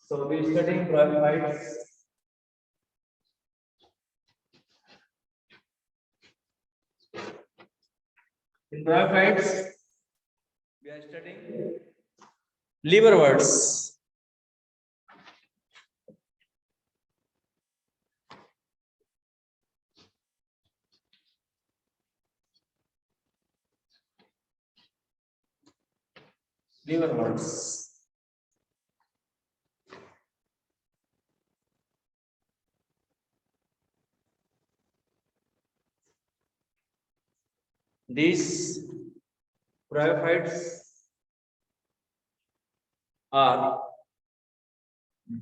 So we studying bryophytes. In bryophytes, we are studying liverworts. Liverworts. These bryophytes are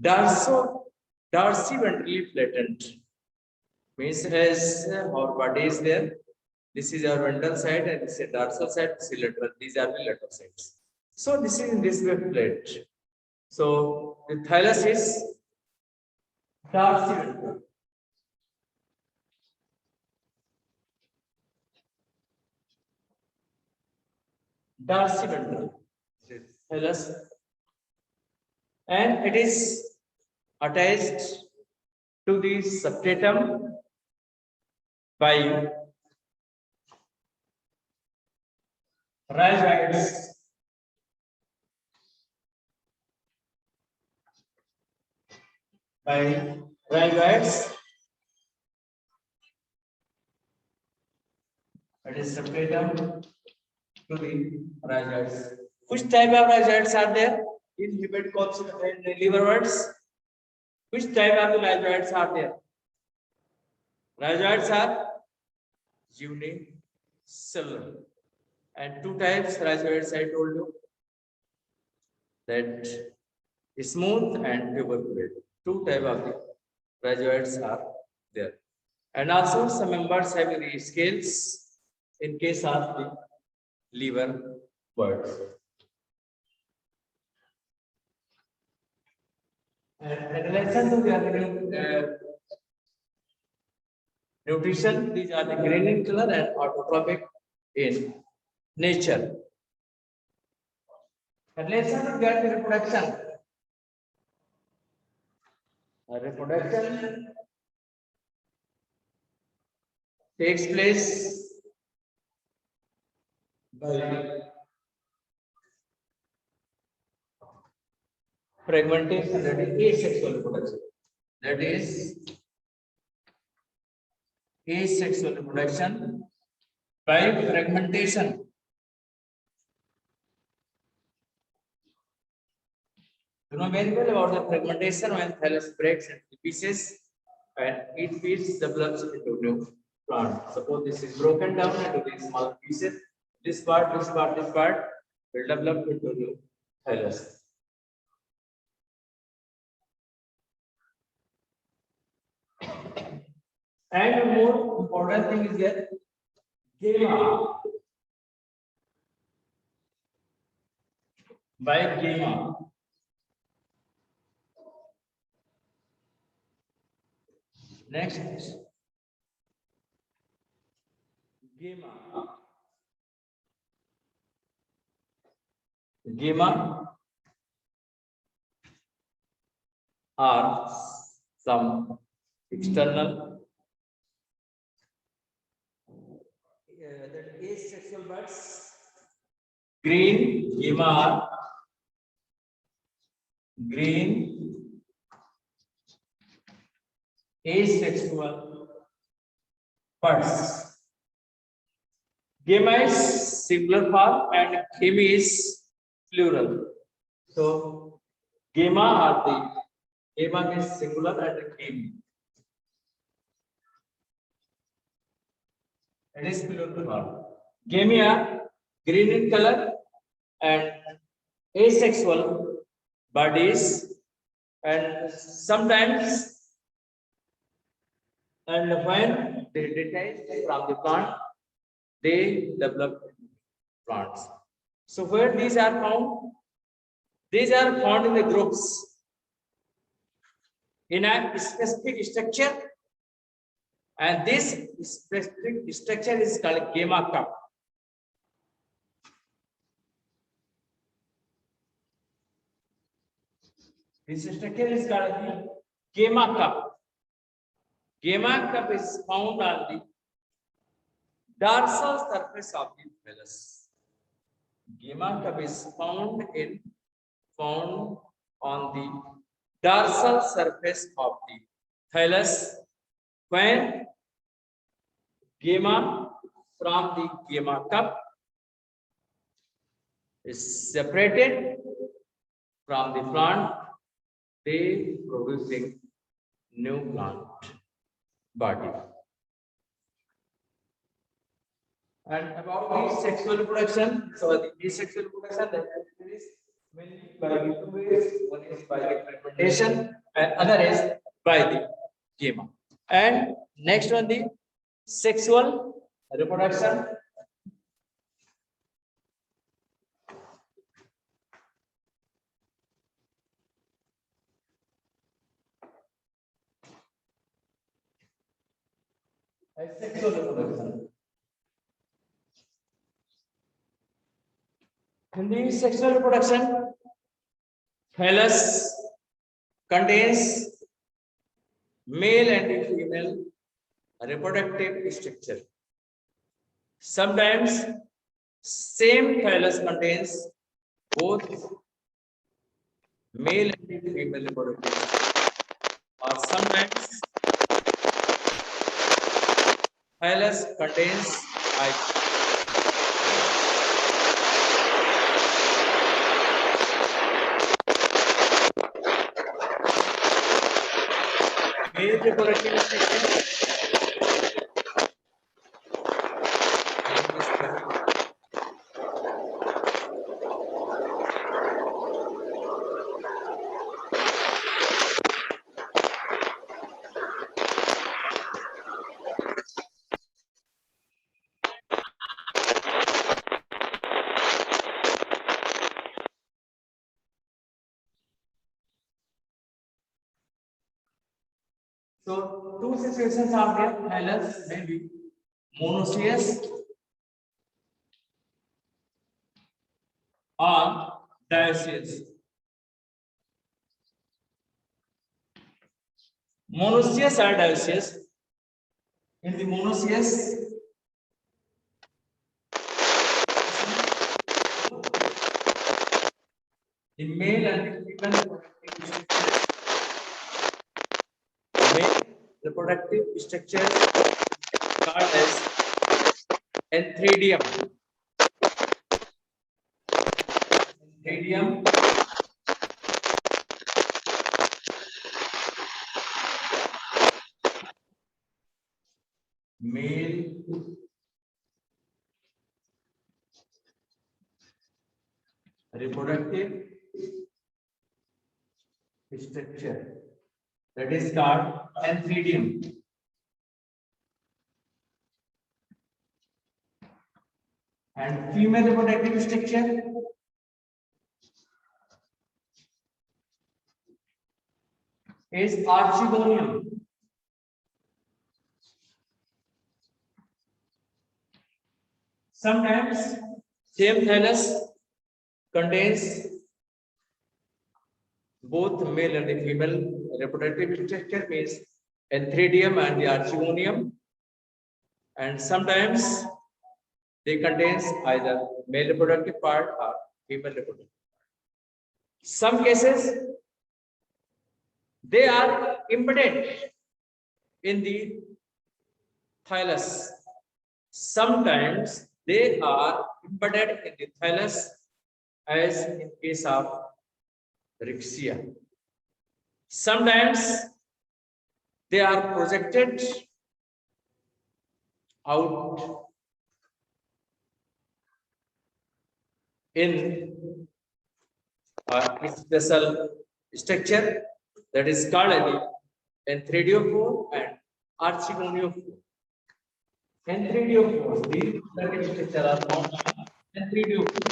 dorsiventrally flattened. Means as our body is there, this is our ventral side and this is dorsal side, this is lateral. These are the lateral sides. So this is in this way flat. So the thallus is dorsiventral. Dorsiventral thallus, and it is attached to the substratum by rhizoids. By rhizoids, it is substratum to the rhizoids. Which type of rhizoids are there in hepatic corpus and liverworts? Which type of rhizoids are there? Rhizoids are unicellular, and two types rhizoids I told you, that smooth and tuberculate. Two type of the rhizoids are there, and also some members have the scales in case of the liverworts. And in relation to the nutrition, these are the green in color and autotrophic in nature. In relation to their reproduction, reproduction takes place by fragmentation, that is asexual reproduction. That is asexual reproduction by fragmentation. You know very well about the fragmentation when thallus breaks into pieces and each piece develops into new plant. Suppose this is broken down into these small pieces. This part will develop into new thallus. And a more important thing is that gamma. By gamma, next gamma are some external that asexual buds. Green gamma are green asexual buds. Gamma is singular form and chemi is plural. So gamma are the gamma is singular and chemi. It is plural form. Gamma are green in color and asexual bodies, and sometimes, and when they detach from the plant, they develop plants. So where these are found? These are found in the groups in a specific structure, and this specific structure is called gamma cup. This structure is called the Gamma cup. Gamma cup is found on the dorsal surface of the thallus. Gamma cup is found on the dorsal surface of the thallus when gamma from the gamma cup is separated from the plant, they producing new plant body. And about the sexual reproduction, so the asexual reproduction that is mainly by two ways. One is by the fermentation, and other is by the gamma. And next one, the sexual reproduction. Sexual reproduction. In the sexual reproduction, thallus contains male and female reproductive structure. Sometimes same thallus contains both male and female reproductive structure. Or sometimes thallus contains male reproductive structure. So two situations are there. Thallus may be monoecious or dioecious. Monoecious or dioecious. In the monoecious, the male and female reproductive structures called as antheridium. Antheridium. Male reproductive structure that is called antheridium. And female reproductive structure is archegonium. Sometimes same thallus contains both male and the female reproductive structure, means antheridium and the archegonium, and sometimes they contains either male reproductive part or female reproductive. Some cases they are embedded in the thallus. Sometimes they are embedded in the thallus, as in case of Riccia. Sometimes they are projected out in a special structure that is called the antheridophore and archegoniophore. Antheridophore, the reproductive structure are found in antheridophore.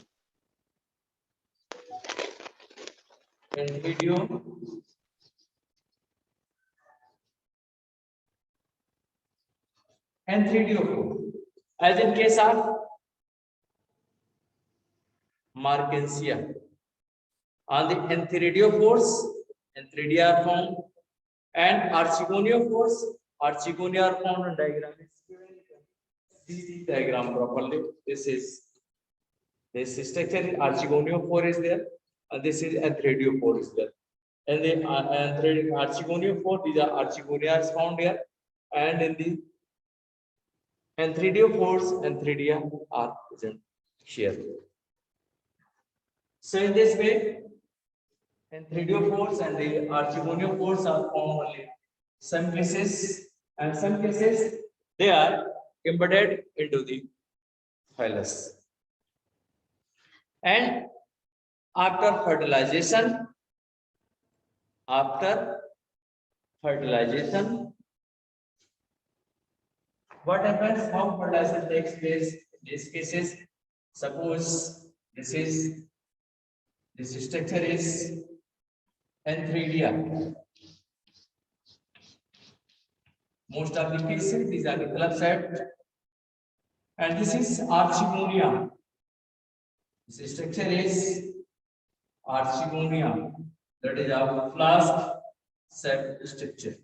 Antheridophore, as in case of Markensia. On the antheridophores, and 3D are found. And archegoniophores, archegonia are found in diagram. See the diagram properly. This structure is archegoniophore is there, and this is anthradiophore is there. And the archegoniophore, these are archegonia is found here, and in the anthradiophores, anthradia are present here. So in this way, anthradiophores and the archegoniophores are found only some cases, and some cases they are embedded into the phylus. And after fertilization, what happens? How fertilization takes place in these cases? Suppose this structure is anthradia. Most of the cases, these are the club set, and this is archegonia. This structure is archegonia, that is our flask set structure.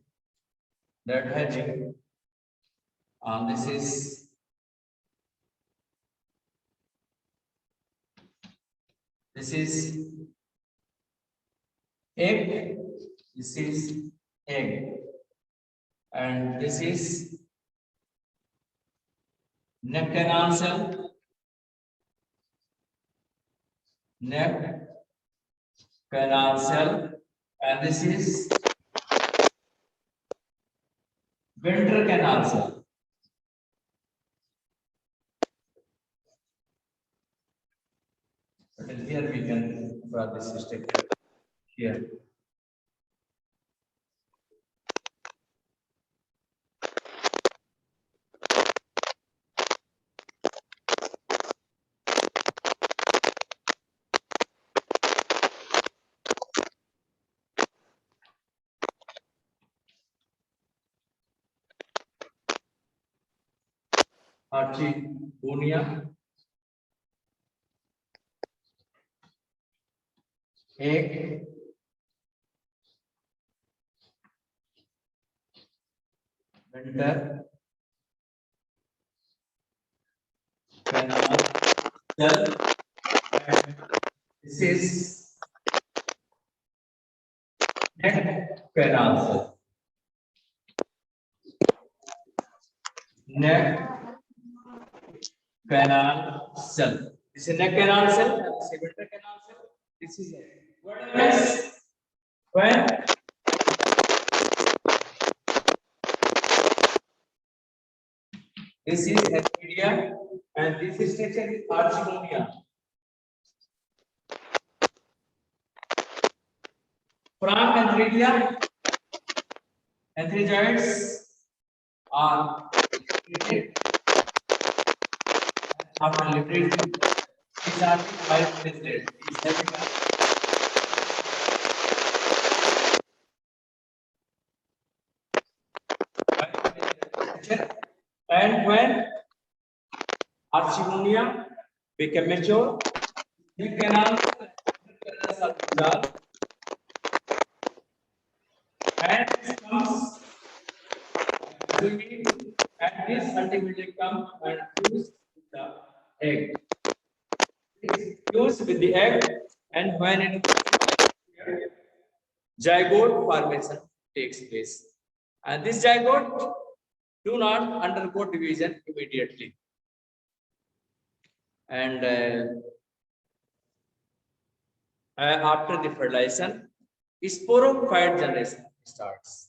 That having this is egg, this is egg, and this is neck canal cell, and this is ventral canal cell. But here we can draw this structure here. Archegonia, egg, venter, canal cell, and this is neck canal cell. Neck canal cell. This is neck canal cell, and this is ventral canal cell. This is what happens when this is anthradia and this structure is archegonia. From anthradia, anthrazoids are liberated. After liberation, these are the biophilic. And when archegonia become mature, the canals are dissolved, and this comes and this ultimately comes and fuse the egg. It is fused with the egg, and when it zygote formation takes place, and this zygote do not undergo division immediately, and after the fertilization, sporophyte generation starts,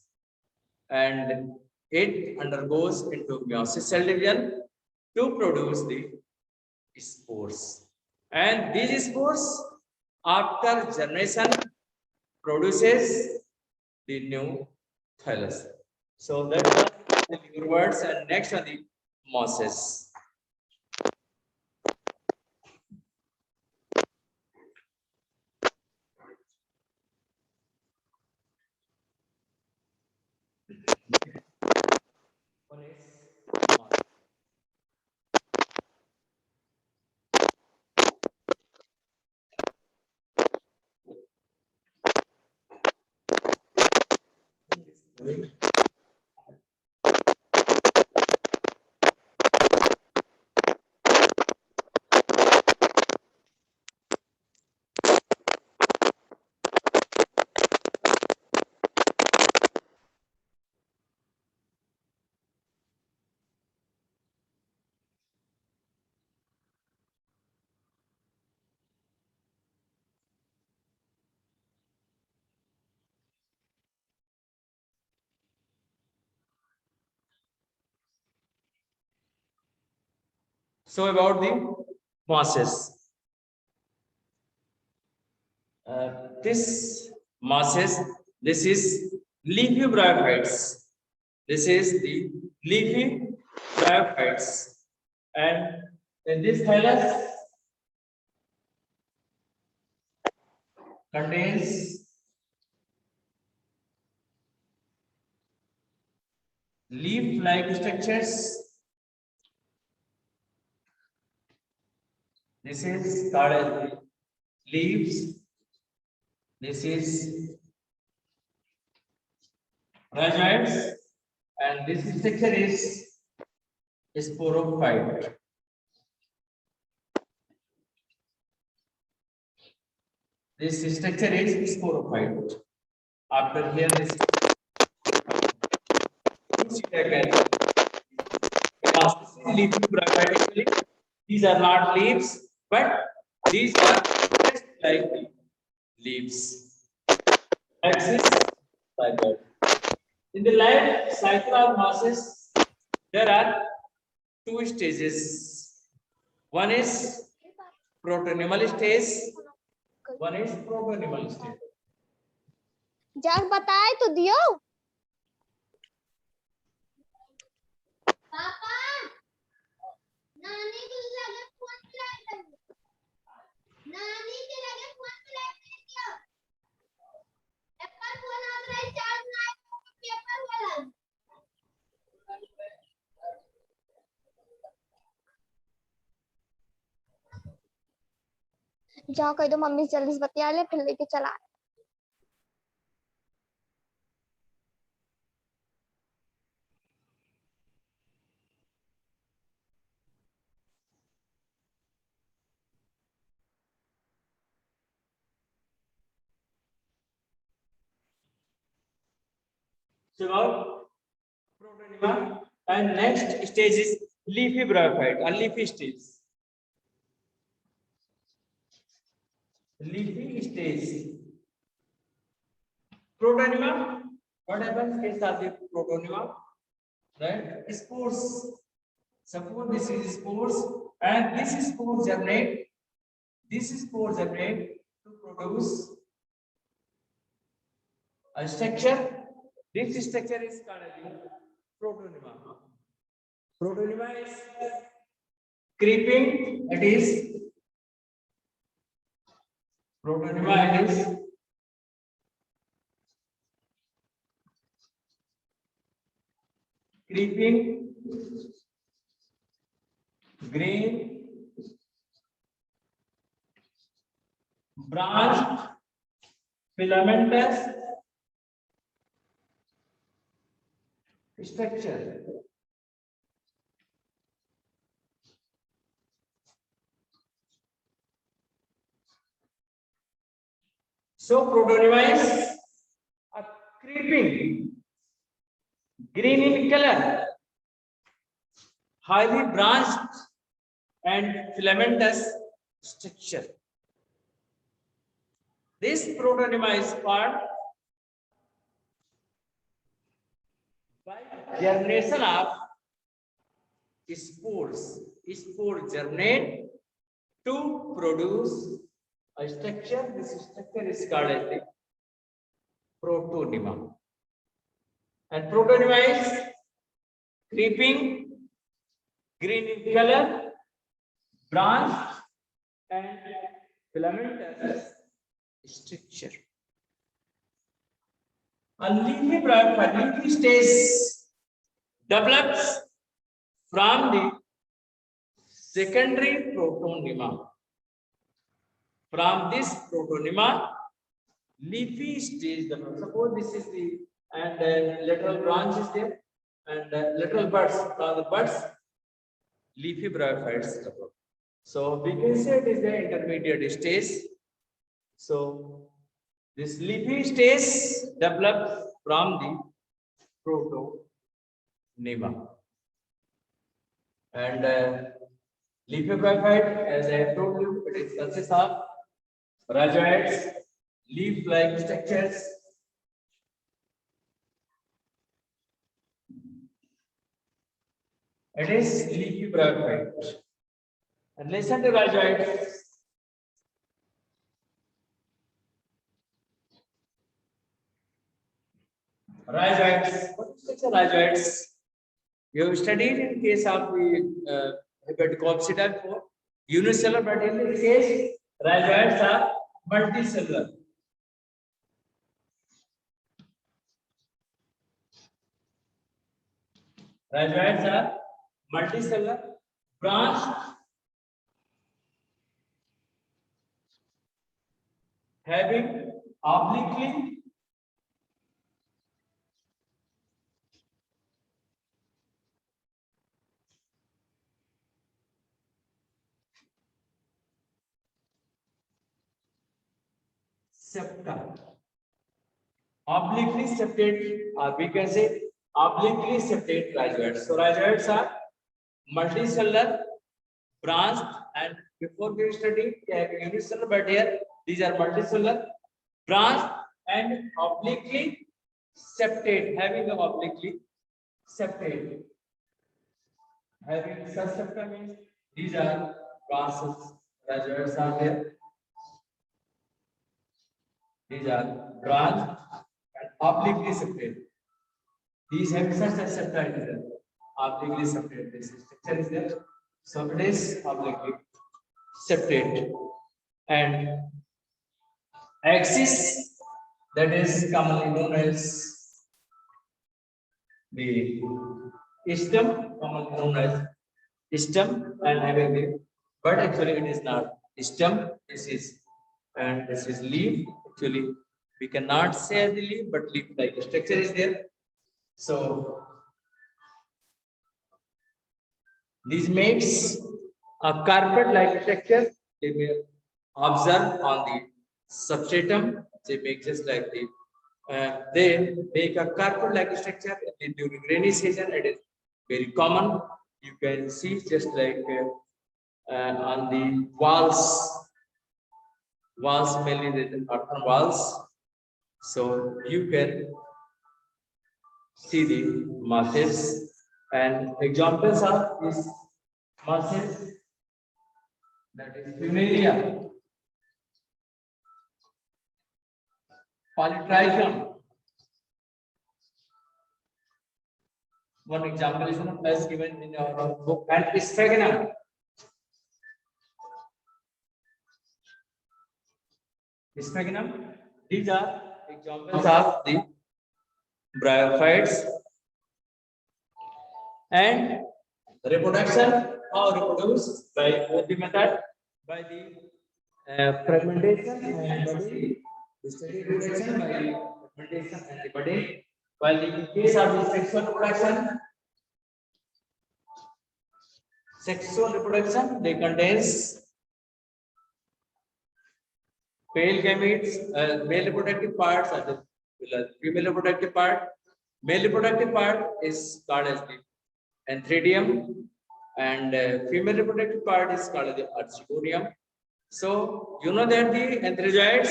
and it undergoes into meiosis cell division to produce the spores, and these spores after generation produces the new thallus. So that's the liver words, and next are the mosses. One is moss. So about the masses. This masses, this is leafy bryophytes. This is the leafy bryophytes. And in this thallus contains leaf-like structures. This is called as leaves. This is rhizoids, and this structure is sporophyte. This structure is sporophyte. After here, this leafy bryophytically. These are not leaves, but these are just like leaves. Axis like that. In the life cycle of masses, there are two stages. One is protonymal stage. One is protonymal stage. जब बताए तो दियो पापा नानी के लगे phone light नानी के लगे फोन लाइट दियो एप्पल फोन आ रहा है चार्ज ना पेपर वाला जाओ कह दो मम्मी जल्दी से बतिया ले फिर लेके चला So about protonyma, and next stage is leafy bryophyte, a leafy stage. Leafy stage. Protonyma, what happens is that the protonyma, right? Spores. Suppose this is spores, and this spores germinate. This spores germinate to produce a structure. This structure is called as protonyma. Protonyma is creeping. It is protonyma. It is creeping, green, branched, filamentous structure. So protonyma is a creeping, green in color, highly branched and filamentous structure. This protonyma is formed by germination of spores. Spores germinate to produce a structure. This structure is called as the protonyma. And protonyma is creeping, green in color, branched and filamentous structure. A leafy bryophyte, leafy stage develops from the secondary protonyma. From this protonyma, leafy stage develops. Suppose this is the and lateral branch is there, and lateral buds. From the buds, leafy bryophytes develop. So we can say it is the intermediate stage. So this leafy stage develops from the protonema. And leafy bryophyte, as I have told you, it is consists of rhizoids, leaf-like structures. It is leafy bryophyte. And listen to rhizoids. Rhizoids. What is rhizoids? You have studied in case of the Hepatococcidia before. Unicellular, but in this case, rhizoids are multicellular. Rhizoids are multicellular, branched, having obliquely septa. Obliquely septate, or we can say obliquely septate rhizoids. So rhizoids are multicellular, branched, and before we studied unicellular, but here these are multicellular, branched, and obliquely septate, having an obliquely septate. Having such septa means these are branches, rhizoids are there. These are branched and obliquely septate. These have such a septa is there. Obliquely septate. This structure is there. So it is obliquely septate. And axis, that is commonly known as the stem, commonly known as stem, and having the, but actually it is not stem. This is leaf. Actually, we cannot say the leaf, but leaf-like structure is there. So this makes a carpet-like structure. They may observe on the substratum. They make just like the. They make a carpet-like structure during rainy season. It is very common. You can see just like on the walls mainly the earthen walls. So you can see the masses, and examples of these masses, that is Funaria, Polytrichum. One example is as given in our book, and Sphagnum. Sphagnum. These are examples of the bryophytes. And reproduction or reproduced by the method, by the fragmentation and budding, steady reproduction by the fragmentation and the budding. While in case of the sexual reproduction, they contains pale gametes, male reproductive parts are the female reproductive part. Male reproductive part is called as the antheridium, and female reproductive part is called the archegonium. So you know that the antheridia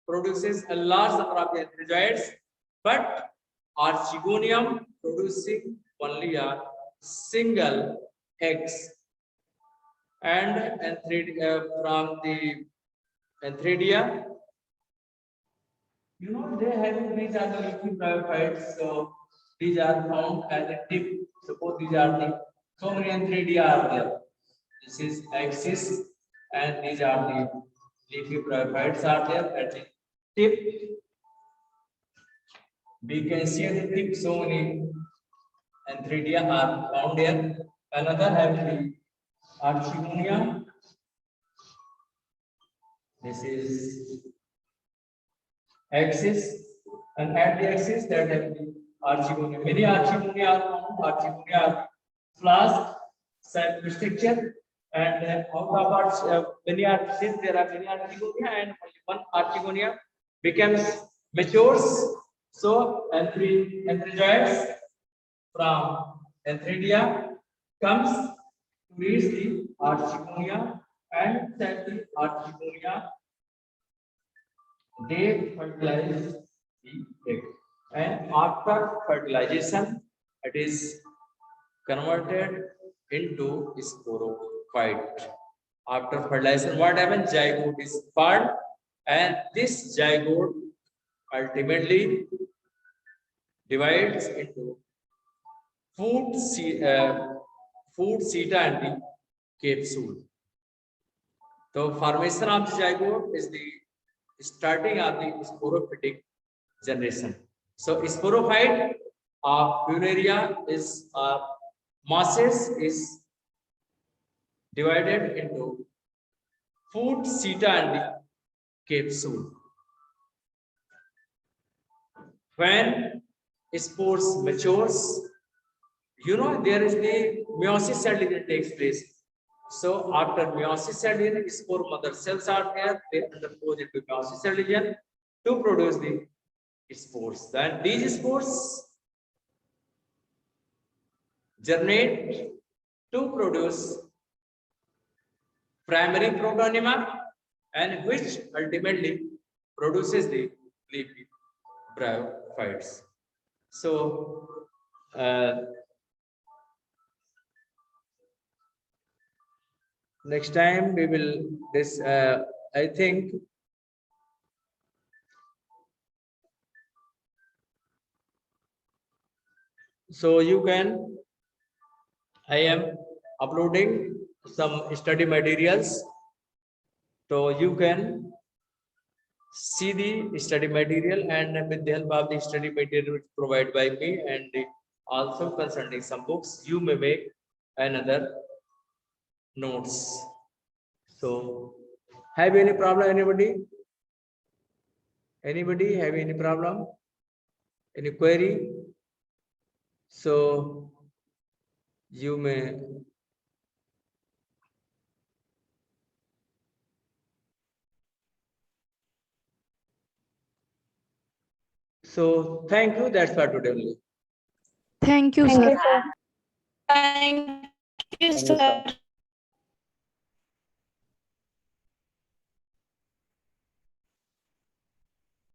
produces a large number of the antherizoids, but archegonium producing only a single eggs. And from the antheridia, you know, they have these are the leafy bryophytes. So these are found at the tip. Suppose these are the so many antheridia are there. This is axis, and these are the leafy bryophytes are there at the tip. We can see at the tip so many antheridia are found here. Another have the archegonia. This is axis, and at the axis that have the archegonia. Many archegonia are found. Archegonia are flask structure, and out of many since there are many archegonia, and only one archegonia becomes matures. So anthrozoids from Antheridia comes to reach the archegonia, and that the archegonia they fertilize the egg, and after fertilization it is converted into sporophyte. After fertilization, what happens? Zygote is formed, and this zygote ultimately divides into food seta and the capsule. The formation of the zygote is the starting of the sporophytic generation. So sporophyte of Funaria is masses is divided into food seta and the capsule. When spores matures, there is the meiosis cell division takes place. So after meiosis cell division, spore mother cells are there. They undergo into meiosis cell division to produce the spores. Then these spores germinate to produce primary protonema, and which ultimately produces the leafy bryophytes. So next time we will this I think so you can I am uploading some study materials, so you can see the study material, and with the help of the study material provided by me, and also concerning some books, you may make another notes. So have any problem, anybody? Anybody have any problem? Any query? So you may so thank you, that's for today only. Thank you, Thank sir. you, sir. Thank you, sir.